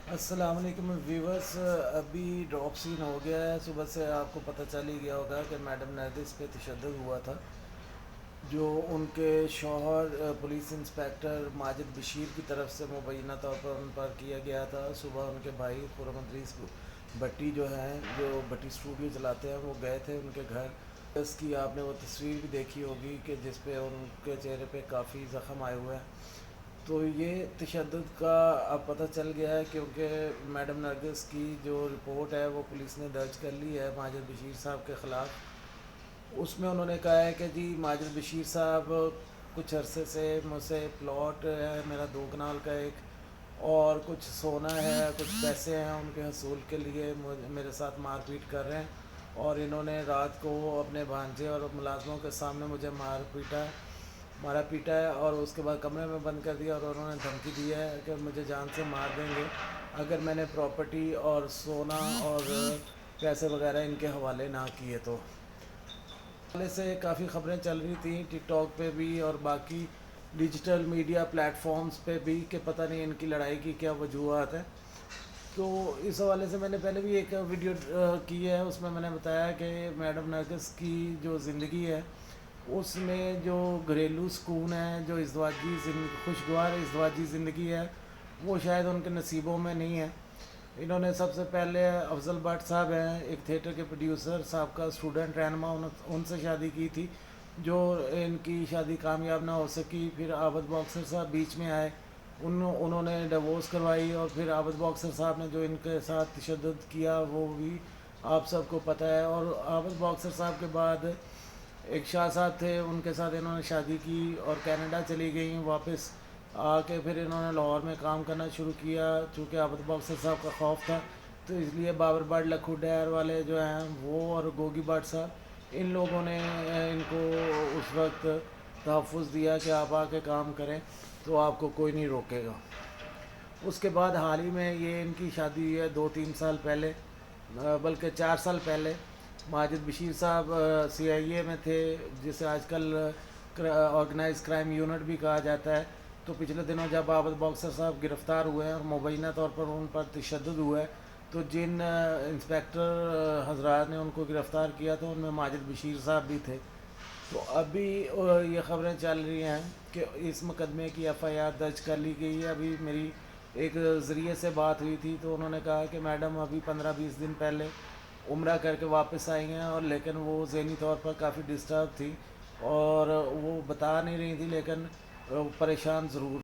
السلام علیکم ویورس، ابھی ڈراپ سین ہو گیا ہے۔ صبح سے آپ کو پتہ چل ہی گیا ہوگا کہ میڈم نرگس پہ تشدد ہوا تھا، جو ان کے شوہر پولیس انسپیکٹر ماجد بشیر کی طرف سے مبینہ طور پر ان پر کیا گیا تھا۔ صبح ان کے بھائی خرم ادریس بٹی جو ہیں، جو بٹی اسٹوڈیو چلاتے ہیں، وہ گئے تھے ان کے گھر۔ اس کی آپ نے وہ تصویر بھی دیکھی ہوگی کہ جس پہ ان کے چہرے پہ کافی زخم آئے ہوئے ہیں۔ تو یہ تشدد کا اب پتہ چل گیا ہے، کیونکہ میڈم نرگس کی جو رپورٹ ہے وہ پولیس نے درج کر لی ہے ماجد بشیر صاحب کے خلاف۔ اس میں انہوں نے کہا ہے کہ جی ماجد بشیر صاحب کچھ عرصے سے مجھ سے پلاٹ ہے میرا 2 کنال کا ایک، اور کچھ سونا ہے، کچھ پیسے ہیں ان کے حصول کے لیے میرے ساتھ مار پیٹ کر رہے ہیں، اور انہوں نے رات کو اپنے بھانجے اور ملازموں کے سامنے مجھے مارا پیٹا ہے، اور اس کے بعد کمرے میں بند کر دیا، اور انہوں نے دھمکی دی ہے کہ مجھے جان سے مار دیں گے اگر میں نے پراپرٹی اور سونا اور پیسے وغیرہ ان کے حوالے نہ کیے تو۔ حوالے سے کافی خبریں چل رہی تھیں ٹک ٹاک پہ بھی اور باقی ڈیجیٹل میڈیا پلیٹ فارمز پہ بھی، کہ پتہ نہیں ان کی لڑائی کی کیا وجوہات ہیں۔ تو اس حوالے سے میں نے پہلے بھی ایک ویڈیو کی ہے، اس میں میں نے بتایا کہ میڈم نرگس کی جو زندگی ہے اس میں جو گھریلو سکون ہے، جو خوشگوار ازدواجی زندگی ہے، وہ شاید ان کے نصیبوں میں نہیں ہے۔ انہوں نے سب سے پہلے افضل بٹ صاحب ہیں، ایک تھیٹر کے پروڈیوسر صاحب کا اسٹوڈنٹ رہنما، ان سے شادی کی تھی، جو ان کی شادی کامیاب نہ ہو سکی۔ پھر عابد باکسر صاحب بیچ میں آئے، انہوں نے ڈیورس کروائی، اور پھر عابد باکسر صاحب نے جو ان کے ساتھ تشدد کیا وہ بھی آپ سب کو پتہ ہے۔ اور عابد باکسر صاحب کے بعد ایک شاہ صاحب تھے، ان کے ساتھ انہوں نے شادی کی اور کینیڈا چلی گئیں، واپس آ کے پھر انہوں نے لاہور میں کام کرنا شروع کیا۔ چونکہ عابد باکسر صاحب کا خوف تھا تو اس لیے بابر بٹ لکھو ڈیر والے جو ہیں وہ اور گوگی بٹ صاحب، ان لوگوں نے ان کو اس وقت تحفظ دیا کہ آپ آ کے کام کریں تو آپ کو کوئی نہیں روکے گا۔ اس کے بعد حال ہی میں یہ ان کی شادی ہوئی ہے 2-3 سال پہلے، بلکہ 4 سال پہلے۔ ماجد بشیر صاحب سی آئی اے میں تھے، جسے آج کل آرگنائز کرائم یونٹ بھی کہا جاتا ہے۔ تو پچھلے دنوں جب عابد باکسر صاحب گرفتار ہوئے ہیں اور مبینہ طور پر ان پر تشدد ہوا ہے، تو جن انسپیکٹر حضرات نے ان کو گرفتار کیا تو ان میں ماجد بشیر صاحب بھی تھے۔ تو ابھی یہ خبریں چل رہی ہیں کہ اس مقدمے کی ایف آئی آر درج کر لی گئی ہے۔ ابھی میری ایک ذریعے سے بات ہوئی تھی تو انہوں نے کہا کہ میڈم ابھی 15-20 دن پہلے عمرہ کر کے واپس آئی ہیں، اور لیکن وہ ذہنی طور پر کافی ڈسٹرب تھی اور وہ بتا نہیں رہی تھی، لیکن پریشان ضرور